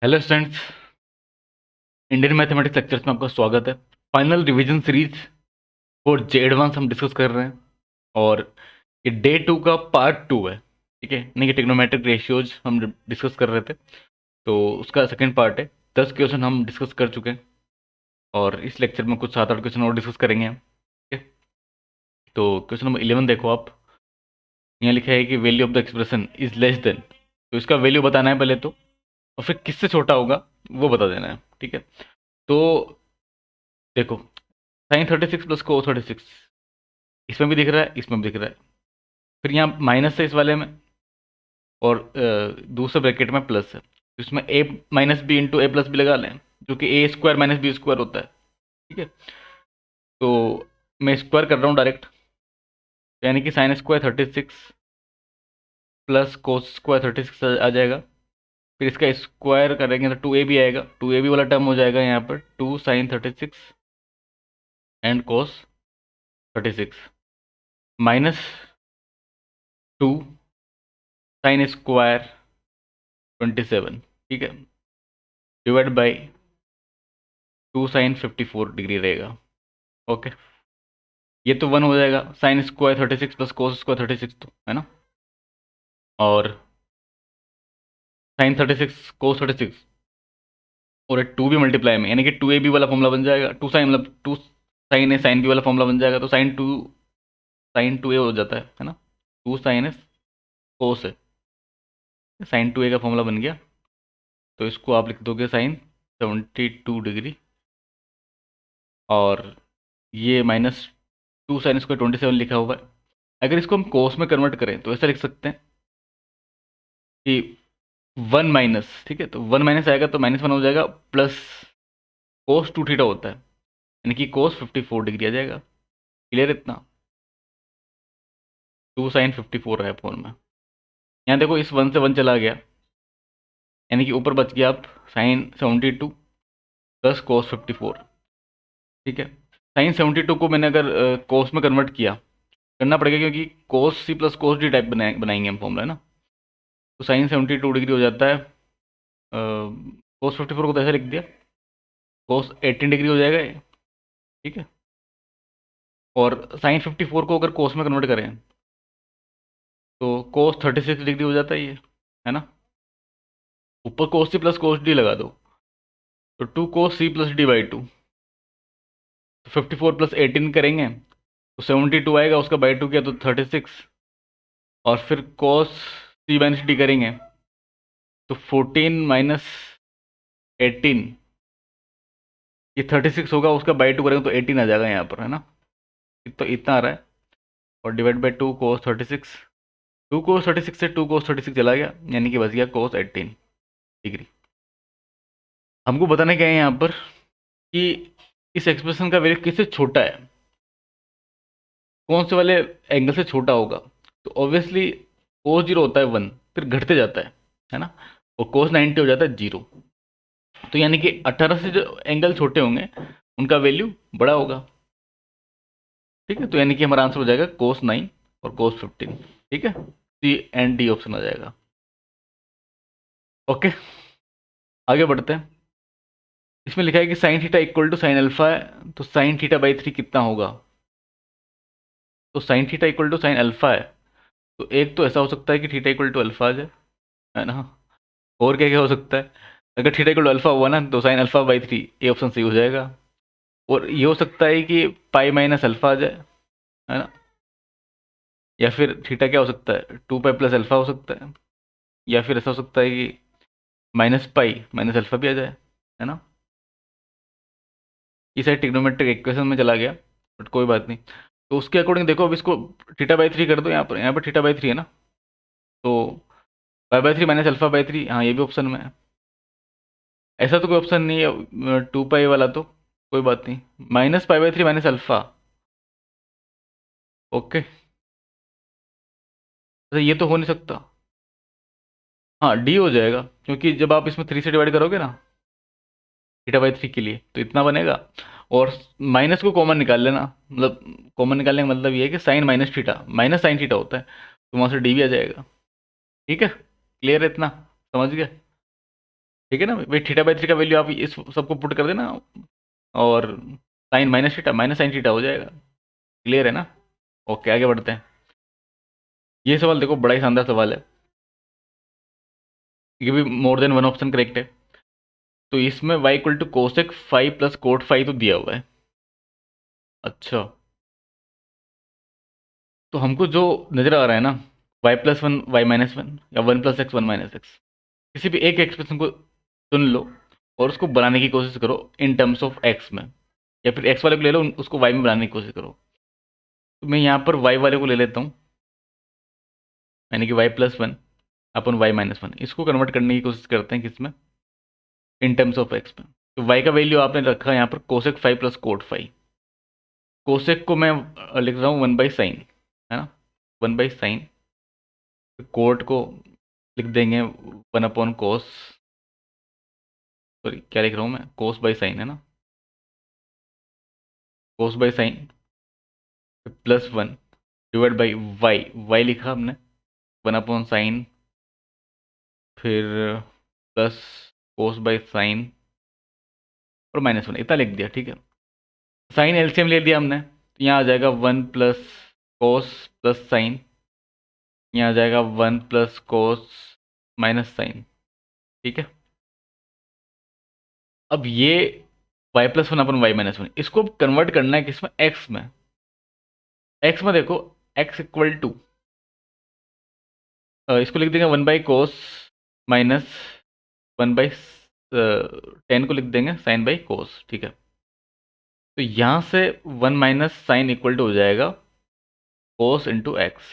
Hello students, Indian mathematics lectures में आपका स्वागत है। Final revision series for J advance हम डिस्कस कर रहे हैं और ये डे 2 का पार्ट 2 है। ठीक है, यानी कि ट्रिग्नोमेट्रिक रेशियोज हम डिस्कस कर रहे थे, तो उसका सेकंड पार्ट है। 10 क्वेश्चन हम डिस्कस कर चुके हैं और इस लेक्चर में कुछ 7-8 क्वेश्चन और डिस्कस करेंगे हम। ठीक है, तो क्वेश्चन नंबर 11 देखो आप। यहाँ लिखा है कि value of the expression is less than, तो इसका वैल्यू बताना है पहले तो, और फिर किससे छोटा होगा वो बता देना है। ठीक है, तो देखो, साइन 36 प्लस को 36 इसमें भी दिख रहा है, इसमें भी दिख रहा है। फिर यहाँ माइनस है इस वाले में, और दूसरे ब्रैकेट में प्लस है, तो इसमें ए माइनस बी इंटू ए प्लस बी लगा लें, जो कि ए स्क्वायर माइनस बी स्क्वायर होता है। ठीक है, तो मैं स्क्वायर कर रहा हूँ डायरेक्ट, यानी कि sign square 36 plus cos square 36 आ जाएगा। फिर इसका स्क्वायर करेंगे तो 2a भी आएगा, 2a भी वाला टर्म हो जाएगा यहाँ पर 2 sine 36 and cos 36 minus 2 sine square 27। ठीक है, डिवाइड बाई 2 साइन 54 डिग्री रहेगा। ओके, ये तो 1 हो जाएगा, sine square 36 plus cos square 36 तो है ना, और साइन 36 कोस 36 और 2 भी मल्टीप्लाई में, यानी कि 2ab वाला फॉर्मूला बन जाएगा। 2 साइन मतलब 2 साइन ए साइन बी वाला फॉर्मूला बन जाएगा, तो साइन 2a हो जाता है ना। 2 साइन ए कोस है, साइन 2a का फॉर्मूला बन गया, तो इसको आप लिख दोगे साइन 72 डिग्री, और ये माइनस 2 साइन स्क्वायर 27 लिखा हुआ है। अगर इसको हम कोस में कन्वर्ट करें तो ऐसा लिख सकते हैं कि 1 माइनस, ठीक है, तो 1 माइनस आएगा तो -1 हो जाएगा, प्लस कोस 2 थीटा होता है, यानी कि कोस 54 डिग्री आ जाएगा। क्लियर इतना? 2 साइन 54 है फोन में। यहाँ देखो, इस 1 से 1 चला गया, यानी कि ऊपर बच गया आप साइन 72 प्लस कोस 54। ठीक है, साइन 72 को मैंने अगर कोस में कन्वर्ट किया, करना पड़ेगा क्योंकि cos c plus cos d type बनाएंगे हम फॉर्मूला, है ना। तो साइन 72 डिग्री हो जाता है, कोस 54 को तो ऐसे लिख दिया, कोस 18 डिग्री हो जाएगा ये। ठीक है, और साइन 54 को अगर कोस में कन्वर्ट करें तो कोस 36 डिग्री हो जाता है ये, है ना। ऊपर कोस सी प्लस कोस डी लगा दो, तो 2 कोस सी प्लस डी बाई 2, तो 54 प्लस 18 करेंगे तो 72 आएगा, उसका बाई 2 किया तो 36, और फिर कोस सी माइनस डी करेंगे तो 14 माइनस 18, ये 36 होगा, उसका बाई 2 करेंगे तो 18 आ जाएगा यहाँ पर, है ना। तो इतना आ रहा है, और डिवाइड बाई 2 कोस 36, 2 कोस 36 से 2 कोस 36 चला गया, यानी कि बच गया कोस 18 डिग्री। हमको बताना क्या है यहाँ पर कि इस एक्सप्रेशन का वैल्यू किससे छोटा है, कौन से वाले एंगल से छोटा होगा। तो ऑब्वियसली कोस 0 होता है 1, फिर घटते जाता है ना, और कोस 90 हो जाता है 0। तो यानी कि 18 से जो एंगल छोटे होंगे उनका वैल्यू बड़ा होगा। ठीक है, तो यानी कि हमारा आंसर हो जाएगा कोस 9 और कोस 15। ठीक है, सी एंड डी ऑप्शन आ जाएगा। ओके, आगे बढ़ते हैं। इसमें लिखा है कि sine theta equal to sine alpha है, तो साइन थीटा बाई 3 कितना होगा। तो sine theta equal to sine alpha है, तो एक तो ऐसा हो सकता है कि थीटा इक्वल टू अल्फा आ जाए, है ना। और क्या क्या हो सकता है, अगर थीटा इक्वल टू अल्फा हुआ ना तो साइन अल्फा बाई 3, ये ऑप्शन सही हो जाएगा। और ये हो सकता है कि पाई माइनस अल्फा आ जाए, है ना। या फिर थीटा क्या हो सकता है, 2 पाई प्लस अल्फा हो सकता है, या फिर ऐसा हो सकता है कि माइनस पाई माइनस अल्फा भी आ जाए, है ना। ये साइड ट्रिग्नोमेट्रिक इक्वेशन में चला गया, बट कोई बात नहीं। तो उसके अकॉर्डिंग देखो, अब इसको थीटा बाई 3 कर दो, यहाँ पर थीटा बाई 3 है ना, तो pi by 3 minus alpha by 3, हाँ ये भी ऑप्शन में है। ऐसा तो कोई ऑप्शन नहीं है 2 पाई वाला, तो कोई बात नहीं, minus pi by 3 minus alpha. Okay, तो ये तो हो नहीं सकता। हाँ, डी हो जाएगा, क्योंकि जब आप इसमें 3 से डिवाइड करोगे ना थीटा बाई 3 के लिए, तो इतना बनेगा। और माइनस को कॉमन निकाल लेना, मतलब कॉमन निकालने का मतलब ये है कि sine minus theta minus sine theta होता है, तो वहाँ से डी भी आ जाएगा। ठीक है, क्लियर है इतना, समझ गए। ठीक है ना भाई, थीटा बाई थ्री का वैल्यू आप इस सबको पुट कर देना, और sine minus theta minus sine theta हो जाएगा। क्लियर है ना? ओके, आगे बढ़ते हैं। ये सवाल देखो, बड़ा ही शानदार सवाल है, ये भी more than one option correct है। तो इसमें y equal to cosec five plus cot five तो दिया हुआ है। अच्छा, तो हमको जो नजर आ रहा है ना, y plus one y minus one या one plus x one minus x, किसी भी एक एक्सप्रेशन को चुन लो और उसको बनाने की कोशिश करो इन टर्म्स ऑफ x में, या फिर x वाले को ले लो, उसको y में बनाने की कोशिश करो। तो मैं यहाँ पर y वाले को ले लेता हूँ, यानी कि y plus one upon y minus one, इसको कन्वर्ट करने की कोशिश करते हैं किसमें, इन टर्म्स ऑफ x में। तो y का वैल्यू आपने रखा है यहाँ पर cosec five plus cot five. Cosec को मैं लिख रहा हूँ वन बाई साइन, है ना, वन बाई साइन। कोट को लिख देंगे वन अपॉन कोस, सॉरी क्या लिख रहा हूँ मैं, कोस बाई साइन है ना, cos by sine plus one divide by y, y लिखा हमने वन अपॉन साइन, फिर प्लस कोस बाई साइन और माइनस वन, इतना लिख दिया। ठीक है, साइन एलसीएम ले लिया हमने, तो यहाँ आ जाएगा one plus cos plus sine, यहाँ आ जाएगा one plus cos minus sine. ठीक है, अब ये y plus one upon y minus one, इसको कन्वर्ट करना है किसमें, x में। x में देखो, x इक्वल टू, इसको लिख देंगे one by cos minus one by ten को लिख देंगे साइन बाई कोस। ठीक है, तो यहाँ से one minus sine equal to हो जाएगा कोस इंटू एक्स।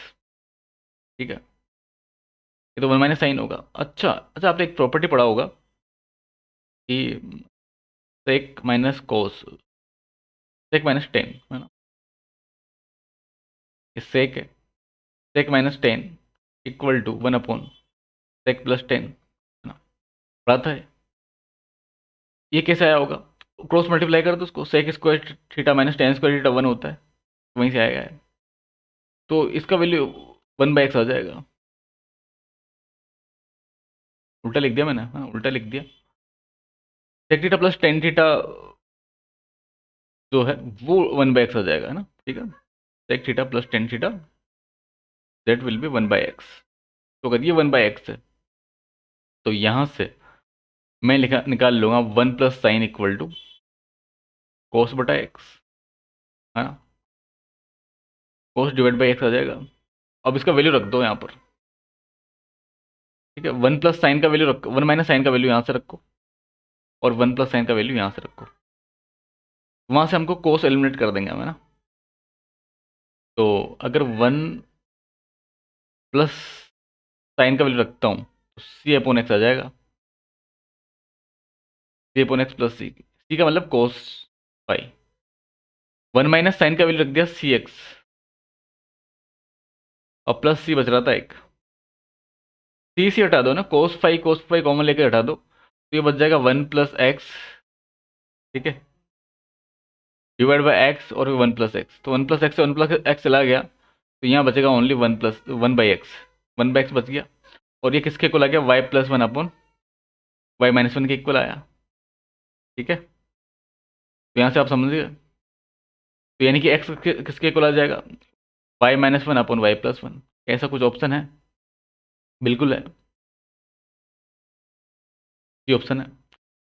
ठीक है, ये तो वन माइनस साइन होगा। अच्छा अच्छा, आपने एक प्रॉपर्टी पढ़ा होगा कि sec minus cos, sec minus tan, है ना, ये सेक है, sec minus tan equal to one upon sec plus tan, है ना, पढ़ा था ये। ये कैसे आया होगा, क्रॉस मल्टीप्लाई कर दो उसको, sec square theta minus tan square theta one होता है, वहीं से आएगा है। तो इसका वैल्यू वन बाई एक्स आ जाएगा। उल्टा लिख दिया मैंने, हाँ उल्टा लिख दिया। Sec theta plus tan theta जो है वो वन बाई एक्स आ जाएगा, है ना। ठीक है, sec theta plus tan theta that will be one by x. तो अगर ये वन बाई एक्स है, तो यहाँ से मैं निकाल लूँगा one plus sine equal to cos बटा एक्स, है ना, कोस डिवाइड बाई एक्स आ जाएगा। अब इसका वैल्यू रख दो यहाँ पर। ठीक है, वन प्लस साइन का वैल्यू रखो, वन माइनस साइन का वैल्यू यहाँ से रखो, और वन प्लस साइन का वैल्यू यहाँ से रखो। वहाँ से हमको कोस एलिमिनेट कर देंगे हम, है ना। तो अगर वन प्लस साइन का वैल्यू रखता हूँ तो सी अपॉन एक्स आ जाएगा, C upon X plus C, C का मतलब cos phi. One minus sine का वैल्यू रख दिया सी एक्स, और प्लस सी बच रहा था एक, सी सी हटा दो ना, कोस फाई कॉमन लेके हटा दो, तो ये बच जाएगा वन प्लस एक्स। ठीक है, डिवाइड बाई एक्स और वन प्लस एक्स, तो वन प्लस एक्स से वन प्लस एक्स चला गया, तो यहाँ बचेगा only one plus one by x, one by x बच गया। और ये किसके इक्वल आ गया, y plus one upon y minus one के इक्वल आया। ठीक है, तो यहाँ से आप समझिए, तो यानी कि एक्स किसके इक्वल आ जाएगा, y minus one upon y plus one. ऐसा कुछ ऑप्शन है? बिल्कुल है, ये ऑप्शन है।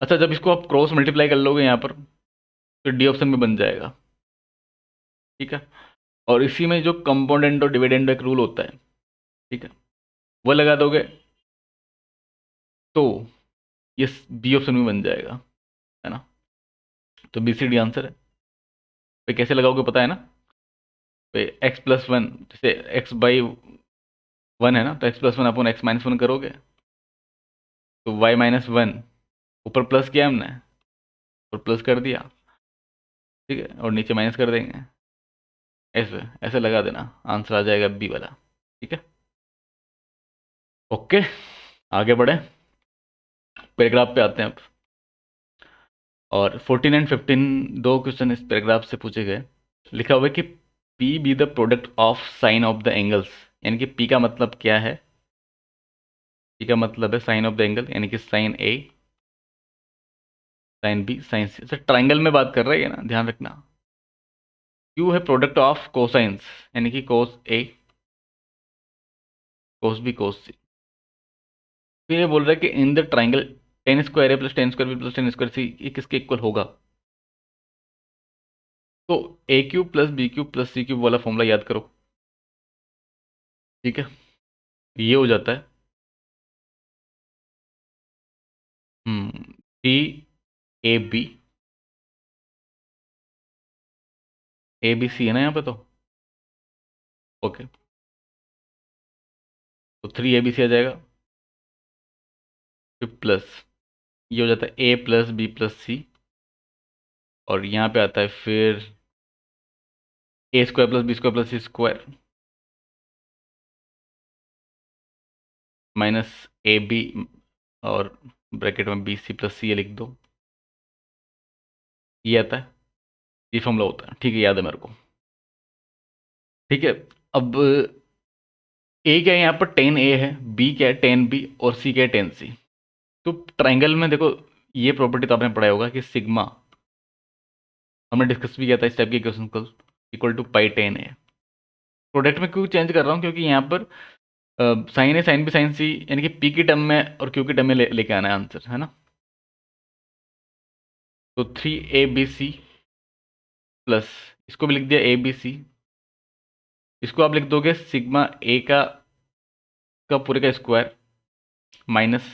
अच्छा, जब इसको आप क्रॉस मल्टीप्लाई कर लोगे यहाँ पर, तो डी ऑप्शन में बन जाएगा। ठीक है, और इसी में जो कंपोनेंट और डिविडेंड एक रूल होता है, ठीक है, वो लगा दोगे तो ये बी ऑप्शन में बन जाएगा, है ना। तो बी सी डी आंसर है। भाई कैसे लगाओगे पता है ना, भाई एक्स प्लस वन, जैसे एक्स बाई वन है ना, तो x plus one upon x minus one करोगे, तो वाई माइनस वन, ऊपर प्लस किया हमने और प्लस कर दिया, ठीक है, और नीचे माइनस कर देंगे, ऐसे ऐसे लगा देना, आंसर आ जाएगा बी वाला। ठीक है, ओके, आगे बढ़े, पैराग्राफ पे आते हैं अब। और 14 एंड 15 दो क्वेश्चन इस पैराग्राफ से पूछे गए। लिखा हुआ है कि P be the product of sine of the angles, यानी कि पी का मतलब क्या है, पी का मतलब है साइन ऑफ द एंगल, यानी कि sign a sine b sine C. Sir triangle में बात कर रहे हैं ना, ध्यान रखना। क्यू है प्रोडक्ट ऑफ कोसाइंस, यानी कि कोस ए कोस बी कोस सी। फिर ये बोल रहा है कि in the triangle tan square A plus tan square B plus tan square C, ये किसके इक्वल होगा? तो A cube plus B cube plus C cube वाला फॉर्मूला याद करो। ठीक है, ये हो जाता है सी ए बी, ए बी सी है ना यहाँ पे तो। ओके, तो थ्री ए बी सी आ जाएगा, फिर प्लस ये हो जाता है A plus B plus C, और यहाँ पे आता है फिर A square plus B square plus C square minus A B, और ब्रैकेट में बी सी प्लस सी ये लिख दो। ये आता है, ये फॉर्मूला होता है। ठीक है, याद है मेरे को। ठीक है, अब ए क्या है यहाँ पर, टेन ए है, बी क्या है, टेन बी, और सी क्या है, टेन सी। तो ट्राइंगल में देखो, ये प्रॉपर्टी तो आपने पढ़ा होगा कि सिग्मा, हमने डिस्कस भी किया था इस टाइप के क्वेश्चन कल, equal to pi tan a. Product में क्यों चेंज कर रहा हूँ, क्योंकि यहाँ पर sine a sine b sine c, यानी कि पी की टर्म में और क्यू की टर्म में लेके आना है आंसर, है ना। तो three a b C plus, इसको भी लिख दिया ए बी सी, इसको आप लिख दोगे सिग्मा ए का पूरे का square minus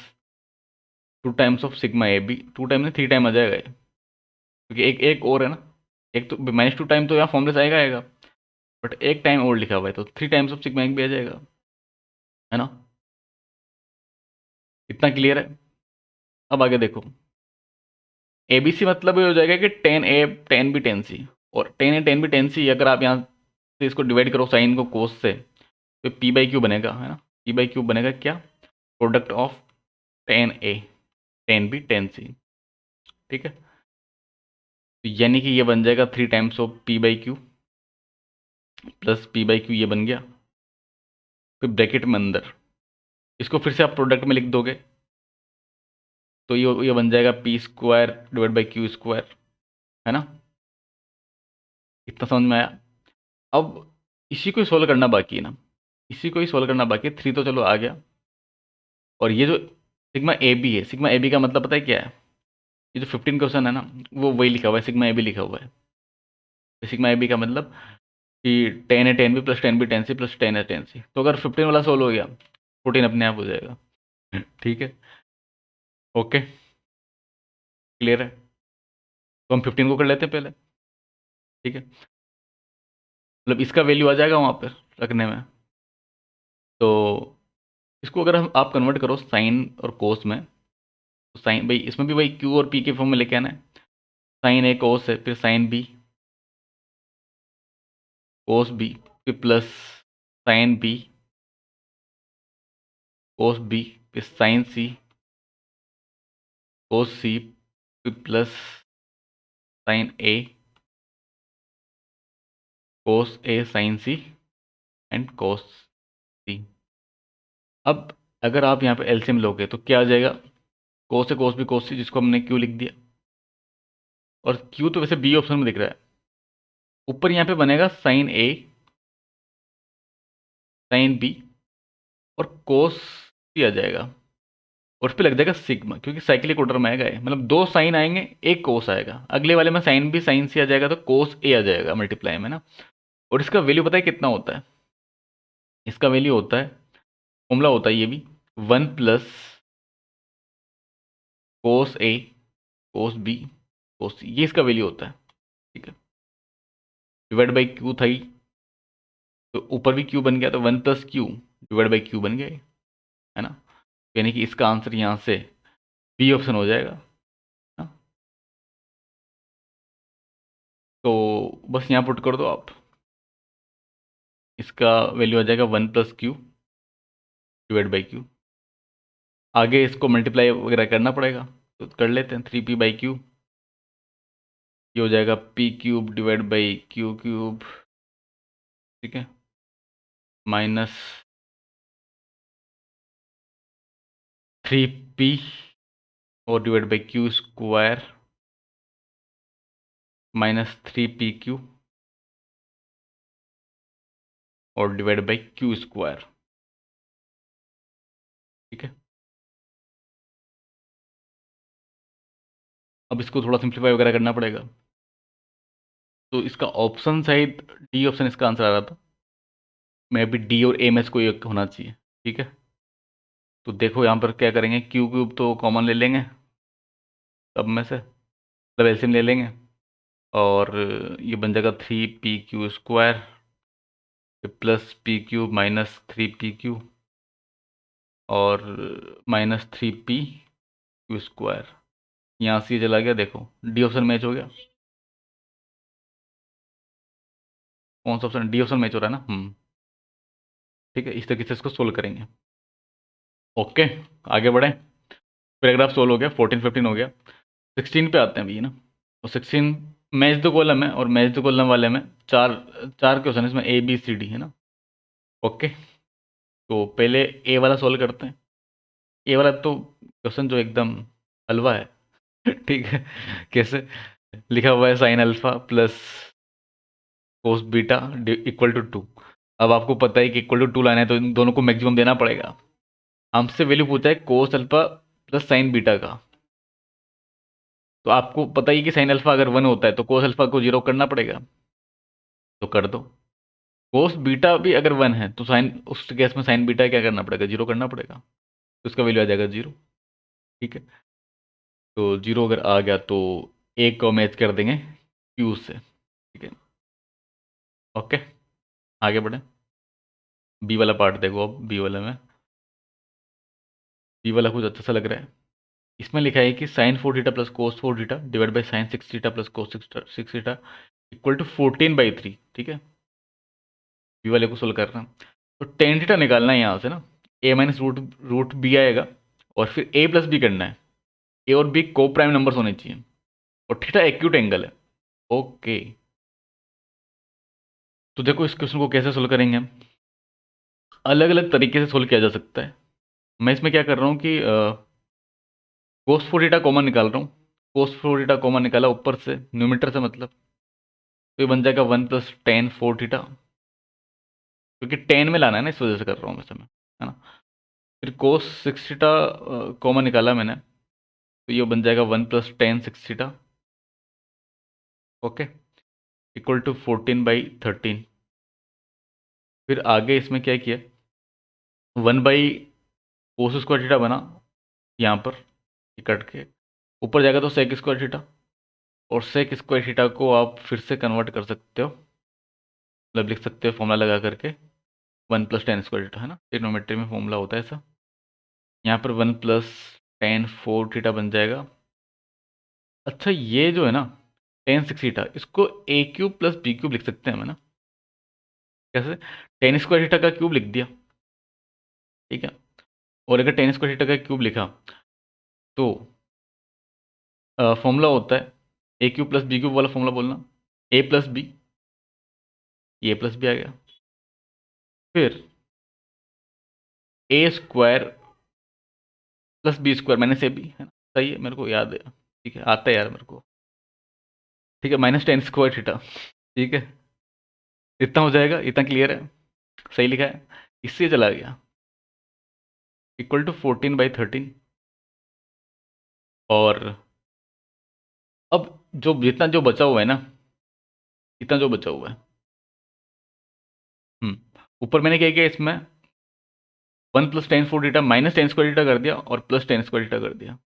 two times of sigma a b, two time में थ्री टाइम आ जाएगा ये, क्योंकि एक एक और है ना, एक तो माइनस टू टाइम तो यहाँ फॉर्मूले से आएगा आएगा, बट एक टाइम और लिखा हुआ है तो थ्री टाइम्स ऑफ सिग्मा एक भी आ जाएगा, है ना। इतना क्लियर है। अब आगे देखो, ए बी सी मतलब ये हो जाएगा कि ten A tan B tan सी, और ten A tan B tan सी अगर आप यहाँ से इसको डिवाइड करो साइन को कोस से, तो पी बाई क्यू बनेगा, है ना। पी बाई क्यू बनेगा क्या, product of tan A tan B tan C. ठीक है, तो यानी कि ये बन जाएगा three times of p by q plus p by q, ये बन गया। फिर ब्रैकेट में अंदर इसको फिर से आप प्रोडक्ट में लिख दोगे, तो ये बन जाएगा P square divide by Q square, है ना। इतना समझ में आया। अब इसी को ही सोल्व करना बाकी है ना, इसी को ही सोल्व करना बाकी है। थ्री तो चलो आ गया, और ये जो सिग्मा ए बी है, सिग्मा ए बी का मतलब पता है क्या है, ये जो 15 क्वेश्चन है ना, वो वही लिखा हुआ है, सिग्मा ए बी लिखा हुआ है। सिग्मा ए बी का मतलब कि tan a tan b plus tan B tan c plus tan a tan c, तो अगर 15 वाला सोल्व हो गया, 14 अपने आप हो जाएगा। ठीक है, ओके, क्लियर है। तो हम 15 को कर लेते हैं पहले। ठीक है, मतलब इसका वैल्यू आ जाएगा वहाँ पर रखने में। तो इसको अगर हम आप कन्वर्ट करो साइन और कोस में, तो साइन भाई इसमें भी भाई क्यू और पी के फॉर्म में लेके आना है। साइन ए कोस है, फिर साइन बी कोस बी, फिर plus sine B cos B, फिर साइन सी कोस सी, फिर plus sine A cos A sine C and cos C. अब अगर आप यहाँ पे एलसीएम लोगे तो क्या आ जाएगा, कोस ए कोस बी कोस सी, जिसको हमने क्यू लिख दिया, और क्यू तो वैसे बी ऑप्शन में दिख रहा है। ऊपर यहाँ पे बनेगा साइन ए साइन बी और कोस सी आ जाएगा, और उस पर लग जाएगा सिग्मा, क्योंकि साइक्लिक ऑर्डर में आएगा ये, मतलब दो साइन आएंगे एक कोस आएगा, अगले वाले में साइन बी साइन सी आ जाएगा, तो कोस ए आ जाएगा मल्टीप्लाई में ना। और इसका वैल्यू पता है कितना होता है, इसका वैल्यू होता है, फॉर्मूला होता है ये भी, वन प्लस कोस ए कोस बी कोस सी, ये इसका वैल्यू होता है। ठीक है, डिवाइड बाई क्यू था ही, तो ऊपर भी क्यू बन गया, तो one plus Q divide by Q बन गया ये, है ना। यानी कि इसका आंसर यहाँ से बी ऑप्शन हो जाएगा ना। तो बस यहाँ पुट कर दो आप, इसका वैल्यू आ जाएगा one plus Q divide by Q. आगे इसको मल्टीप्लाई वगैरह करना पड़ेगा, तो कर लेते हैं, थ्री पी बाई क्यू, ये हो जाएगा P cube divide by Q cube. ठीक है, माइनस थ्री पी और divide by Q square minus 3 PQ और डिवाइड बाई क्यू स्क्वायर। ठीक है, अब इसको थोड़ा सिंप्लीफाई वगैरह करना पड़ेगा। तो इसका ऑप्शन शायद डी ऑप्शन इसका आंसर आ रहा था। मैं भी डी और ए में से कोई एक होना चाहिए। ठीक है, तो देखो यहाँ पर क्या करेंगे, क्यू क्यूब तो कॉमन ले लेंगे सब में से, मतलब एलसीएम ले लेंगे, और ये बन जाएगा 3 PQ square plus PQ minus 3 PQ और माइनस 3 PQ स्क्वायर। यहाँ से ये चला गया, देखो डी ऑप्शन मैच हो गया। कौन सा ऑप्शन, डी ऑप्शन मैच हो रहा है ना। ठीक है, इस तरीके से इसको सोल्व करेंगे। ओके, आगे बढ़ें। पैराग्राफ सोल्व हो गया, 14 15 हो गया। 16 पे आते हैं अभी, है ना। तो 16 मैच द कॉलम है, और मैच द कॉलम वाले में चार चार क्वेश्चन है इसमें, ABCD, है ना। ओके, तो पहले ए वाला सोल्व करते हैं। ए वाला तो क्वेश्चन जो एकदम हलवा है। ठीक है, कैसे लिखा हुआ है, sine alpha plus cos beta equal to 2। अब आपको पता है कि इक्वल टू 2 लाना है तो इन दोनों को मैक्सिमम देना पड़ेगा। हमसे वैल्यू पूछा है cos alpha plus sign beta का। तो आपको पता ही कि साइन अल्फा अगर 1 होता है तो कोस अल्फा को 0 करना पड़ेगा, तो कर दो। कोस बीटा भी अगर 1 है तो साइन, उस केस में साइन बीटा क्या करना पड़ेगा, 0 करना पड़ेगा, तो उसका वैल्यू आ जाएगा 0। ठीक है, तो 0 अगर आ गया तो ए को मैच कर देंगे क्यू से। ठीक है, ओके, आगे बढ़े। बी वाला पार्ट देखो, अब बी वाले में, बी वाला कुछ अच्छा सा लग रहा है। इसमें लिखा है कि sine 4 theta plus cos 4 theta divide by sine 6 theta plus cos 6 theta equal to 14/3। ठीक है, बी वाले को सोल्व करना। तो टेन थीटा निकालना है यहाँ से ना, ए माइनस रूट रूट बी आएगा, और फिर ए प्लस बी करना है। ए और बी को प्राइम नंबर्स होने चाहिए, और थीटा एक्यूट एंगल है। ओके, तो देखो इस क्वेश्चन को कैसे सोल्व करेंगे हम। अलग अलग तरीके से सोल्व किया जा सकता है। मैं इसमें क्या कर रहा हूँ कि कोस 4 थीटा कॉमन निकाल रहा हूँ। कोस 4 थीटा कॉमन निकाला ऊपर से, न्यूमरेटर से मतलब, तो ये बन जाएगा 1 प्लस टेन 4 थीटा, क्योंकि टेन में लाना है ना, इस वजह से कर रहा हूँ वैसे मैं, है ना। फिर कोस 6 थीटा कॉमन निकाला मैंने, तो ये बन जाएगा 1 plus tan 6 theta. Okay, equal to 14/13। फिर आगे इसमें क्या किया, 1/कोस स्क्वायर थीटा बना यहाँ पर, ये कट के ऊपर जाएगा तो सेक स्क्वायर थीटा, और सेक स्क्वायर थीटा को आप फिर से कन्वर्ट कर सकते हो, मतलब लिख सकते हो फॉर्मूला लगा करके, 1 प्लस टेन स्क्वायर थीटा, है ना, ट्रिग्नोमेट्री में फॉर्मूला होता है ऐसा। यहाँ पर 1 प्लस टेन 4 थीटा बन जाएगा। अच्छा, ये जो है ना टेन 6 थीटा, इसको A cube plus B cube लिख सकते हैं हम, है ना। कैसे, टेन स्क्वायर थीटा का क्यूब लिख दिया। ठीक है, और अगर टेन स्क्वायर थीटा का क्यूब लिखा तो फॉर्मूला होता है A cube plus B cube वाला फॉर्मूला बोलना, ए प्लस बी, ये प्लस बी आ गया। फिर A square plus B square minus A B, है ना, सही है, मेरे को याद है। ठीक है, आता है यार मेरे को। ठीक है, माइनस टेन स्क्वायर थीटा। ठीक है, इतना हो जाएगा, इतना क्लियर है, सही लिखा है। इससे चला गया इक्वल टू 14/13। और अब जो जितना जो बचा हुआ है ना, इतना जो बचा हुआ है, ऊपर मैंने क्या किया, इसमें 1 plus tan 4 theta minus tan square theta कर दिया, और प्लस टेन स्क्वायर थीटा कर दिया।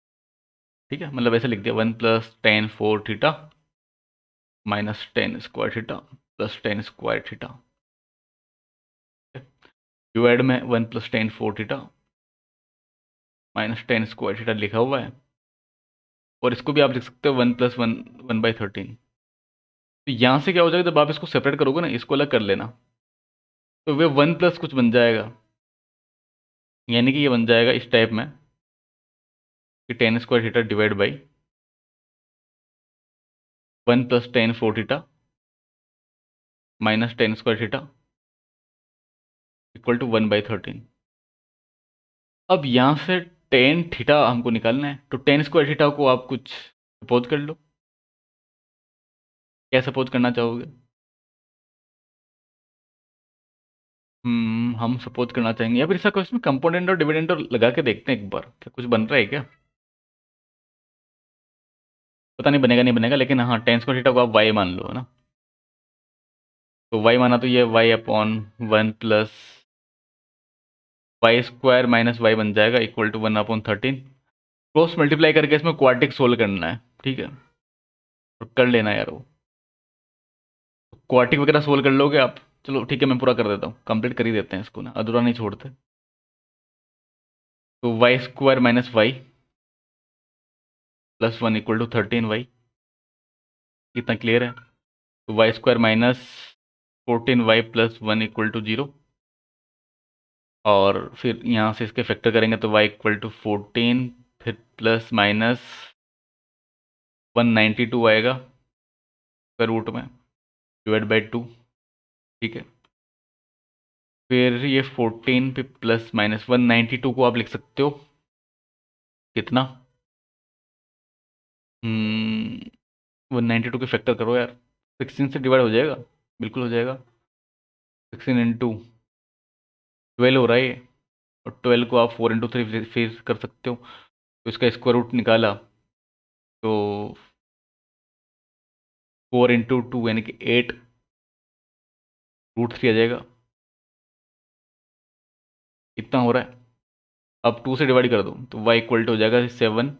ठीक है, मतलब ऐसे लिख दिया, 1 plus tan 4 theta minus tan square theta plus tan square theta, divide में 1 plus tan 4 theta minus tan square theta लिखा हुआ है, और इसको भी आप लिख सकते हो 1 प्लस 1/13। तो यहाँ से क्या हो जाएगा, जब आप इसको सेपरेट करोगे ना, इसको अलग कर लेना, तो वे 1 प्लस कुछ बन जाएगा, यानी कि ये बन जाएगा इस टाइप में कि tan square theta divide by 1 plus tan 4 theta minus tan square theta equal to 1/13। अब यहाँ से टेन थीटा हमको निकालना है, तो टेन स्क्वायर थीटा को आप कुछ सपोज कर लो, क्या सपोज करना चाहोगे? हम सपोज करना चाहेंगे, या फिर इसका क्वेश्चन कंपोनेंट और डिविडेंड और लगा के देखते हैं एक बार, क्या कुछ बन रहा है क्या? पता नहीं बनेगा नहीं बनेगा, लेकिन हाँ टेन स्क्वायर थीटा को आप वाई मान लो, है ना। तो वाई माना तो ये y upon 1 plus y square minus y बन जाएगा इक्वल टू 1/13। क्रॉस मल्टीप्लाई करके इसमें क्वाड्रिक सोल्व करना है, ठीक है, और कर लेना यार वो क्वाड्रिक वगैरह सोल्व कर लोगे आप। चलो ठीक है, मैं पूरा कर देता हूँ, कंप्लीट कर ही देते हैं इसको ना, अधूरा नहीं छोड़ते। तो y square minus y plus 1 equal to 13 y, कितना क्लियर है? तो y square minus 14 y plus 1 equal to 0, और फिर यहाँ से इसके फैक्टर करेंगे तो y इक्वल टू 14, फिर प्लस माइनस 192 आएगा स्क्वायर रूट में डिवाइड बाई 2, ठीक है। फिर ये 14 पे प्लस माइनस 192 को आप लिख सकते हो कितना, 192 के फैक्टर करो यार, 16 से डिवाइड हो जाएगा, बिल्कुल हो जाएगा। 16 इंटू 12 हो रहा है ये, और 12 को आप 4 इंटू 3 फिर कर सकते हो, तो इसका स्क्वायर रूट निकाला तो 4 इंटू 2 यानी कि 8 रूट 3 आ जाएगा। इतना हो रहा है। अब 2 से डिवाइड कर दो तो y इक्वल टू हो जाएगा 7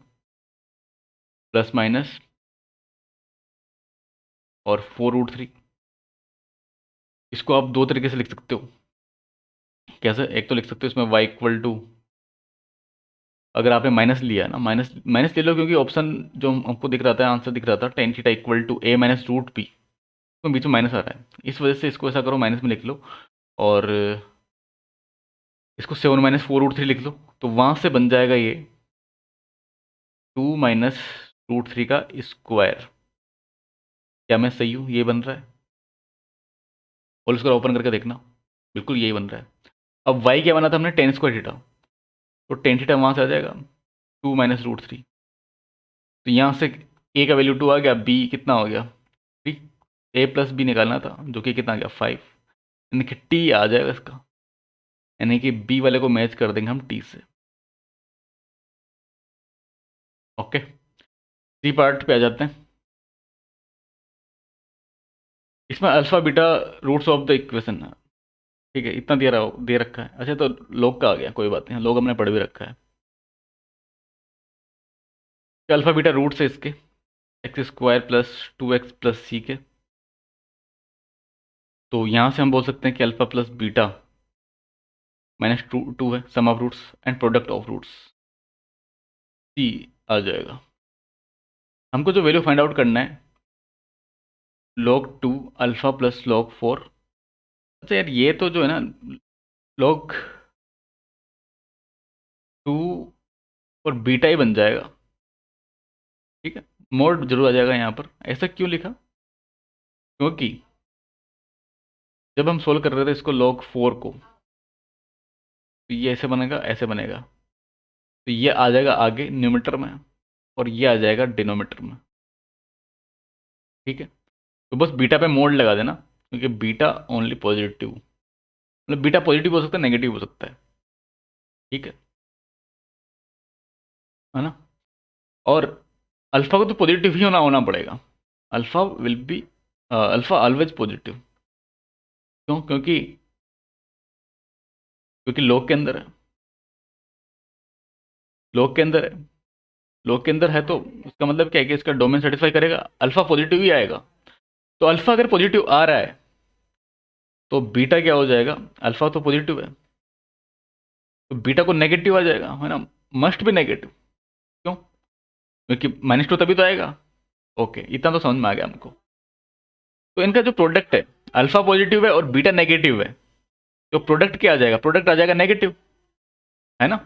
प्लस माइनस और 4√3। इसको आप दो तरीके से लिख सकते हो। कैसे? एक तो लिख सकते हो इसमें y इक्वल टू, अगर आपने माइनस लिया ना, माइनस माइनस ले लो, क्योंकि ऑप्शन जो हमको दिख रहा था, आंसर दिख रहा था tan theta equal to a minus root b, तो बीच में माइनस आ रहा है, इस वजह से इसको ऐसा करो माइनस में लिख लो, और इसको 7 माइनस 4√3 लिख लो, तो वहाँ से बन जाएगा ये 2 माइनस रूट 3 का स्क्वायर। क्या मैं सही हूँ? ये बन रहा है, और इसको ओपन करके देखना, बिल्कुल यही बन रहा है। अब y क्या बना था हमने? टेन स्क्वायर थीटा, तो टेन थीटा वहाँ से आ जाएगा 2 माइनस रूट 3, तो यहाँ से a का वैल्यू 2 आ गया, b कितना हो गया 3, a प्लस बी निकालना था जो कि कितना आ गया 5, यानी कि t आ जाएगा इसका, यानी कि b वाले को मैच कर देंगे हम t से। ओके, सी पार्ट पे आ जाते हैं। इसमें alpha beta roots of the equation है, ठीक है, इतना दे रखा है। अच्छा, तो लोग का आ गया, कोई बात नहीं, लोग हमने पढ़ भी रखा है। अल्फा बीटा रूट्स है इसके x square plus 2x plus C के, तो यहाँ से हम बोल सकते हैं कि alpha plus beta minus two है, sum of roots and product of roots, C आ जाएगा। हमको जो वैल्यू फाइंड आउट करना है, log 2 अल्फा प्लस log 4। अच्छा यार, ये तो जो है ना log 2 और बीटा ही बन जाएगा, ठीक है, मोड जरूर आ जाएगा यहाँ पर। ऐसा क्यों लिखा? क्योंकि जब हम सोल्व कर रहे थे इसको log 4 को, तो ये ऐसे बनेगा, ऐसे बनेगा, तो ये आ जाएगा आगे न्यूमरेटर में, और ये आ जाएगा डिनोमीटर में, ठीक है। तो बस बीटा पे मोड लगा देना, क्योंकि बीटा ओनली पॉजिटिव, मतलब बीटा पॉजिटिव हो सकता है, नेगेटिव हो सकता है, ठीक है ना। और अल्फा को तो पॉजिटिव ही होना होना पड़ेगा, alpha will be alpha always positive. क्यों? क्योंकि क्योंकि लॉग के अंदर है, लॉग के अंदर है, लॉग के अंदर है, तो उसका मतलब क्या है कि इसका डोमेन सेटिस्फाई करेगा, अल्फा पॉजिटिव ही आएगा। तो अल्फा अगर पॉजिटिव आ रहा है तो बीटा क्या हो जाएगा? अल्फा तो पॉजिटिव है, तो बीटा को नेगेटिव आ जाएगा, है ना, मस्ट भी नेगेटिव। क्यों? क्योंकि -2 तभी तो आएगा। ओके, इतना तो समझ में आ गया हमको। तो इनका जो प्रोडक्ट है, अल्फा पॉजिटिव है और बीटा नेगेटिव है, तो प्रोडक्ट क्या आ जाएगा? प्रोडक्ट आ जाएगा नेगेटिव, है ना।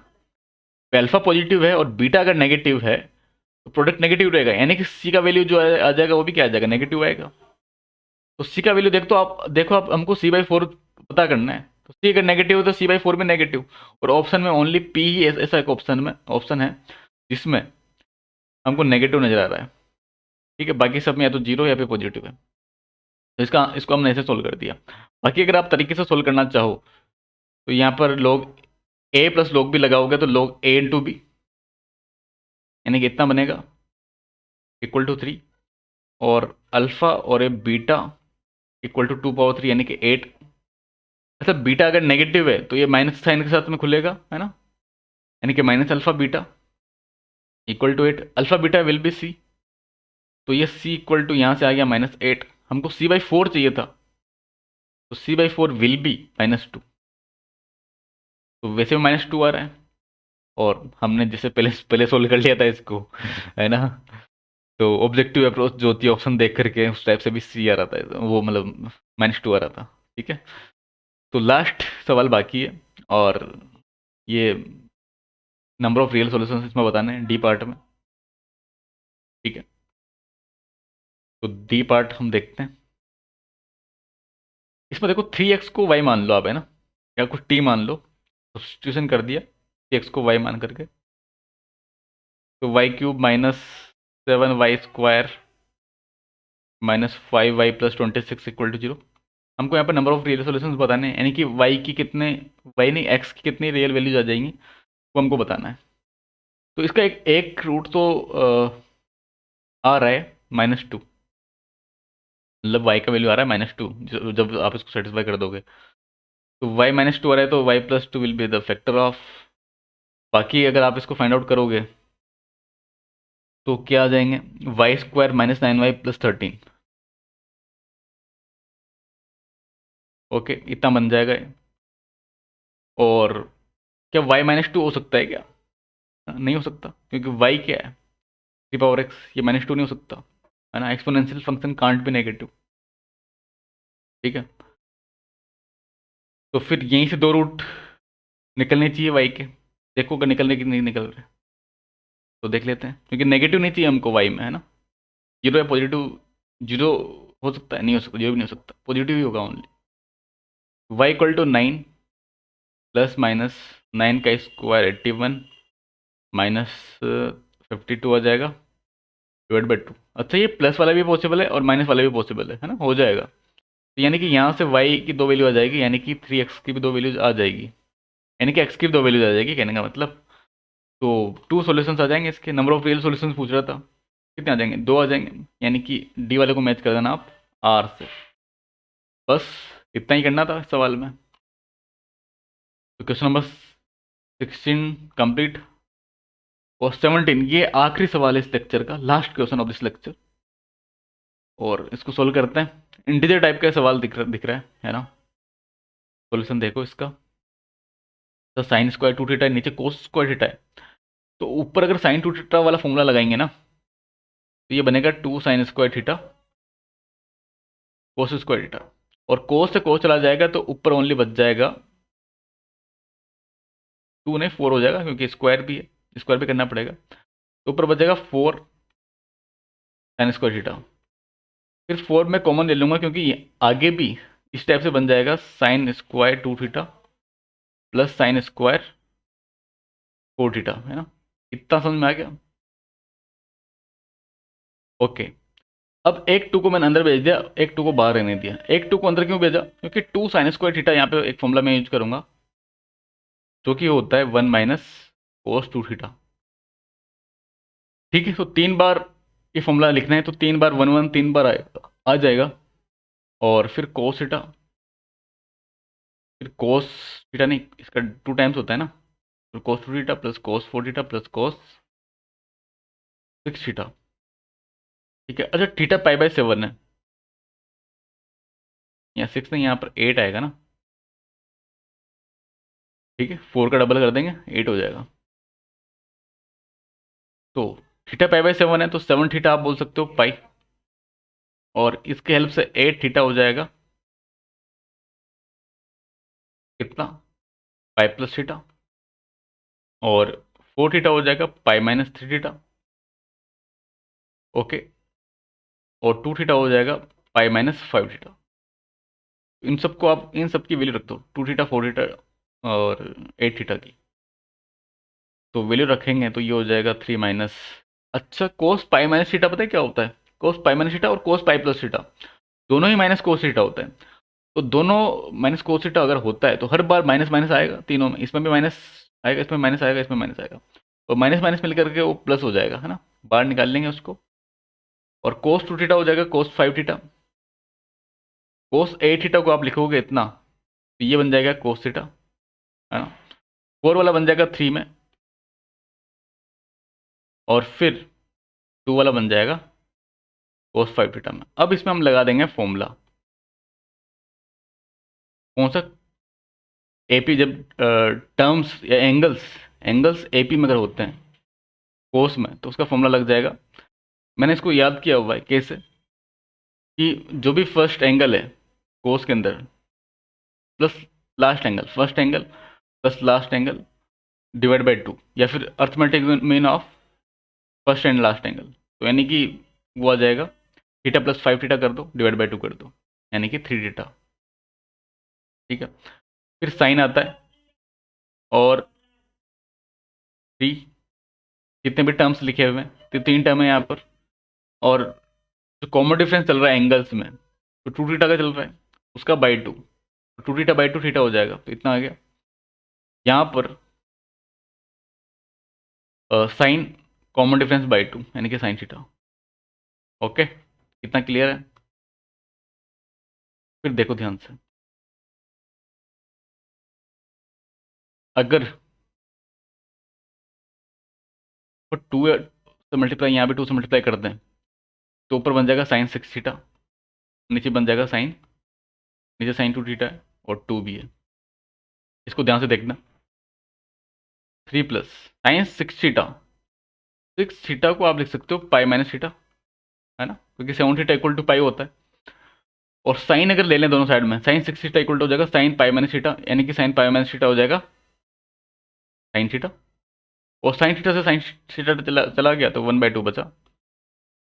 अल्फा पॉजिटिव है और बीटा अगर नेगेटिव है तो प्रोडक्ट नेगेटिव रहेगा, यानी कि सी का वैल्यू जो आ जाएगा वो भी क्या आ जाएगा? नेगेटिव आएगा। तो सी का वैल्यू देखो आप हमको c/4 पता करना है, तो सी अगर नेगेटिव है तो c/4 में नेगेटिव, और ऑप्शन में ओनली पी ही ऐसा एक ऑप्शन है जिसमें हमको नेगेटिव नजर आ रहा है, ठीक है, बाकी सब में या तो जीरो या फिर पॉजिटिव है। तो इसको हमने ऐसे सोल्व कर दिया। बाकी अगर आप तरीके से सोल्व करना चाहो तो यहाँ पर लोग ए प्लस लोग भी लगाओगे तो लोग ए इंटू बी, यानी कि इतना बनेगा इक्वल टू 3, और अल्फा और ए बीटा इक्वल टू 2 पावर 3 यानी कि 8। अच्छा, बीटा अगर नेगेटिव है तो ये माइनस साइन के साथ में खुलेगा, है ना, यानी कि minus alpha beta equal to 8। Alpha beta will be c, तो ये सी इक्वल टू यहाँ से आ गया -8। हमको c/4 चाहिए था, तो c/4 विल बी -2। तो वैसे में -2 आ रहा है, और हमने जैसे पहले पहले सोल्व कर लिया था इसको, है ना। तो ऑब्जेक्टिव अप्रोच जो होती है ऑप्शन देख करके, उस टाइप से भी सी आ रहा था, वो मतलब -2 आ रहा था। ठीक है, तो लास्ट सवाल बाकी है, और ये नंबर ऑफ रियल सॉल्यूशंस इसमें बताने हैं डी पार्ट में। ठीक है, तो डी पार्ट हम देखते हैं। इसमें देखो 3x को y मान लो आप, है ना, या कुछ t मान लो। सब्स्टिट्यूशन कर दिया 3x को y मान करके, तो y³ -7y² -5y + 26 = 0। हमको यहाँ पर नंबर ऑफ रियल सॉल्यूशंस बताने हैं, यानी कि y की कितने, y नहीं x की कितनी रियल वैल्यूज आ जाएंगी वो हमको बताना है। तो इसका एक रूट तो आ रहा है -2, मतलब y का वैल्यू आ रहा है -2 जब आप इसको सेटिस्फाई कर दोगे। तो y -2 आ रहा है, तो y + 2 will be the factor of. बाकी अगर आप इसको फाइंड आउट करोगे तो क्या आ जाएंगे, y² -9y + 13। ओके, इतना बन जाएगा ये। और क्या y -2 हो सकता है क्या? नहीं हो सकता, क्योंकि y क्या है, 3 x, ये -2 नहीं हो सकता, है ना। एक्सपोनेंशियल फंक्शन कांट भी नेगेटिव। ठीक है, तो फिर यहीं से दो रूट निकलने चाहिए y के। देखो अगर निकलने की नहीं निकल रहे तो देख लेते हैं, क्योंकि नेगेटिव नहीं चाहिए हमको y में, है ना। जीरो या पॉजिटिव, जीरो हो सकता है, नहीं हो सकता, जीरो भी नहीं हो सकता, पॉजिटिव ही होगा ओनली। y = 9 ±9 का स्क्वायर 81 -52 आ जाएगा /2। अच्छा, ये प्लस वाला भी पॉसिबल है और माइनस वाला भी पॉसिबल है ना, हो जाएगा। तो यानी कि यहाँ से y की दो वैल्यू आ जाएगी, यानी कि 3x की भी दो वैल्यूज आ जाएगी, यानी कि x की भी दो वैल्यूज आ जाएगी, कहने का मतलब। तो 2 सॉल्यूशंस आ जाएंगे इसके। नंबर ऑफ रियल सॉल्यूशंस पूछ रहा था, कितने आ जाएंगे, 2 आ जाएंगे, यानी कि डी वाले को मैच कर देना आप r से। बस इतना ही करना था इस सवाल में। तो क्वेश्चन नंबर 16 कंप्लीट। और 17, ये आखिरी सवाल है इस लेक्चर का, last question of this lecture, और इसको सोल्व करते हैं। इंटीजर टाइप का सवाल दिख रहा है ना। सॉल्यूशन देखो इसका, तो sin² 2θ है, नीचे cos² है। तो ऊपर अगर sin 2θ वाला फॉर्मूला लगाएंगे ना, तो ये बनेगा 2sin² cos², और cos से cos चला जाएगा तो ऊपर ओनली बच जाएगा 2 नहीं 4 हो जाएगा, क्योंकि स्क्वायर भी है, स्क्वायर भी करना पड़ेगा। तो ऊपर बच जाएगा 4 sin²। फिर 4 में कॉमन ले लूंगा, क्योंकि आगे भी इस टाइप से बन जाएगा sin² 2θ + sin² 4θ, है ना। इतना समझ में आ गया। ओके, अब एक 2 को मैंने अंदर भेज दिया, एक 2 को बाहर रहने दिया। एक 2 को अंदर क्यों भेजा, क्योंकि 2 sin²θ यहाँ पे एक फॉर्मूला मैं यूज करूंगा, जो कि होता है 1 - cos 2θ। ठीक है, तो 3 बार ये फॉर्मूला लिखना है, तो 3 बार 1 1 3 बार आ जाएगा, और फिर cos थीटा, फिर cos थीटा नहीं, इसका 2 टाइम्स होता है ना, तो cos 2θ + cos 4θ + cos 6θ। ठीक है, अच्छा थीटा π/7 है, यहाँ 6 नहीं, यहाँ पर 8 आएगा ना। ठीक है, 4 का डबल कर देंगे, 8 हो जाएगा। तो थीटा π/7 है, तो 7θ आप बोल सकते हो पाई, और इसके हेल्प से 8θ हो जाएगा कितना, π+θ, और 4θ हो जाएगा π-3θ। ओके, और 2θ हो जाएगा π-5θ। इन सबको आप इन सब की वैल्यू रख दो, 2θ 4θ और 8θ की। तो वैल्यू रखेंगे तो ये हो जाएगा 3 माइनस, अच्छा cos π - θ पता है क्या होता है, cos π - θ और cos π + θ। दोनों ही माइनस कोस थीटा होता है। तो दोनों माइनस कोस थीटा अगर होता है तो हर बार माइनस माइनस आएगा तीनों में, इसमें भी माइनस आएगा, इसमें माइनस आएगा, इसमें माइनस आएगा, और माइनस माइनस मिल करके वो प्लस हो जाएगा, है ना, बाहर निकाल लेंगे उसको। और कोस 2 थीटा हो जाएगा कोस 5 थीटा। कोस 8 थीटा को आप लिखोगे इतना, तो ये बन जाएगा कोस थीटा, है ना। 4 वाला बन जाएगा 3 में, और फिर 2 वाला बन जाएगा कोस 5 थीटा में। अब इसमें हम लगा देंगे फॉर्मूला, कौन सा, एपी, जब टर्म्स या एंगल्स, एंगल्स एपी में अगर होते हैं कोस में, तो उसका फॉर्मूला लग जाएगा। मैंने इसको याद किया हुआ है कैसे, कि जो भी फर्स्ट एंगल है कोस के अंदर plus last angle, first angle plus last angle divide by 2, या फिर arithmetic mean of first and last angle, तो यानी कि वो आ जाएगा थीटा प्लस 5 थीटा कर दो, डिवाइड बाई 2 कर दो, यानी कि 3 थीटा। ठीक है, फिर साइन आता है, और 3, जितने भी टर्म्स लिखे हुए हैं तो 3 टर्म है यहाँ पर। और जो कॉमन डिफरेंस चल रहा है एंगल्स में, तो 2 थीटा का चल रहा है, उसका बाई 2, 2 थीटा बाई 2 थीटा हो जाएगा, तो इतना आ गया। यहाँ पर साइन कॉमन डिफरेंस बाई 2, यानी कि साइन थीटा। ओके, इतना क्लियर है। फिर देखो ध्यान से, अगर 2 से मल्टीप्लाई, यहाँ भी 2 से मल्टीप्लाई कर दें, तो ऊपर बन जाएगा साइन 6 थीटा, नीचे बन जाएगा साइन, नीचे साइन 2 थीटा है और 2 भी है। इसको ध्यान से देखना, 3 प्लस साइन 6 थीटा, 6 थीटा को आप लिख सकते हो पाई माइनस थीटा, है ना, क्योंकि 7 थीटा इक्वल टू पाई होता है। और साइन अगर ले लें दोनों साइड में, साइन 6 थीटा इक्वल टू हो जाएगा साइन पाई माइनस थीटा, यानी कि साइन पाई माइनस थीटा हो जाएगा साइन थीटा। और साइन थीटा से साइन थीटा चला गया, तो 1/2 बचा।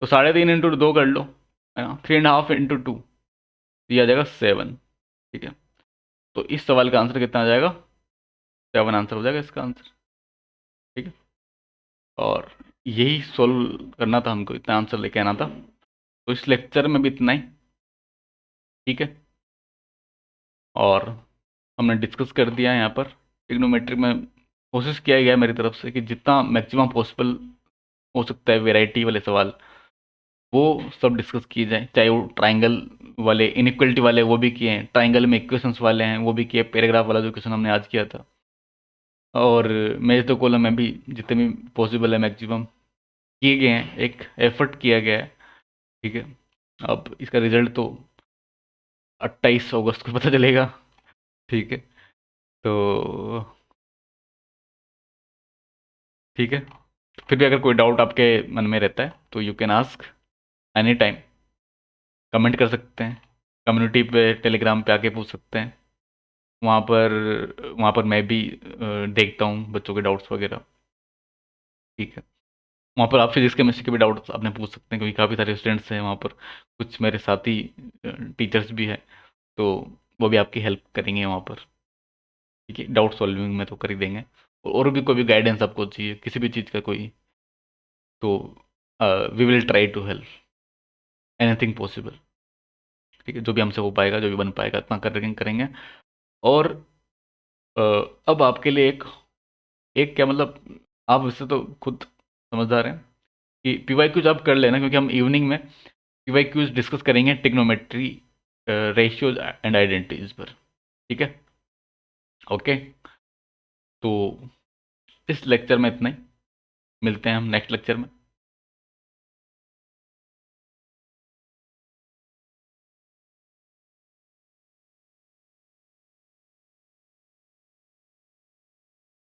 तो 3.5 इंटू 2 कर लो, है ना, 3.5 इंटू 2, ये आ जाएगा 7। ठीक है, तो इस सवाल का आंसर कितना आ जाएगा, 7 आंसर हो जाएगा इसका आंसर। ठीक है, और यही सोल्व करना था हमको, इतना आंसर लेके आना था। तो इस लेक्चर में भी इतना ही। ठीक है, और हमने डिस्कस कर दिया है यहाँ पर ट्रिग्नोमेट्री में। कोशिश किया गया है मेरी तरफ से कि जितना मैक्सिमम पॉसिबल हो सकता है वैरायटी वाले सवाल वो सब डिस्कस किए जाए, चाहे वो ट्राइंगल वाले इनइक्वलिटी वाले वो भी किए हैं, ट्राइंगल में इक्वेशंस वाले हैं वो भी किए, पैराग्राफ वाला जो क्वेश्चन हमने आज किया था, और मेरे तो कॉलम में भी जितने भी पॉसिबल है मैक्सिमम किए गए हैं, एक एफर्ट किया गया है। ठीक है, अब इसका रिजल्ट तो 28 अगस्त को पता चलेगा। ठीक है, तो ठीक है, फिर भी अगर कोई डाउट आपके मन में रहता है तो you can ask any time, comment कर सकते हैं, कम्युनिटी पे टेलीग्राम पे आके पूछ सकते हैं। वहाँ पर मैं भी देखता हूँ बच्चों के डाउट्स वगैरह। ठीक है, वहाँ पर आप फिजिक्स केमिस्ट्री के भी डाउट्स आपने पूछ सकते हैं, क्योंकि काफ़ी सारे स्टूडेंट्स हैं वहाँ पर, कुछ मेरे साथी टीचर्स भी हैं, तो वो भी आपकी हेल्प करेंगे वहाँ पर। ठीक है, डाउट सॉल्विंग में तो कर ही देंगे, और भी कोई भी गाइडेंस आपको चाहिए किसी भी चीज़ का कोई, तो we will try to help anything possible. ठीक है, जो भी हमसे हो पाएगा, जो भी बन पाएगा इतना करेंगे। और अ, अब आपके लिए एक एक क्या मतलब, आप इससे तो खुद समझदार हैं कि पीवाई क्यूज आप कर लेना, क्योंकि हम इवनिंग में पीवाई क्यूज डिस्कस करेंगे टिग्नोमेट्री, रेशियोज एंड आइडेंटिटीज पर। ठीक है, ओके, तो इस लेक्चर में इतना ही, मिलते हैं हम नेक्स्ट लेक्चर में।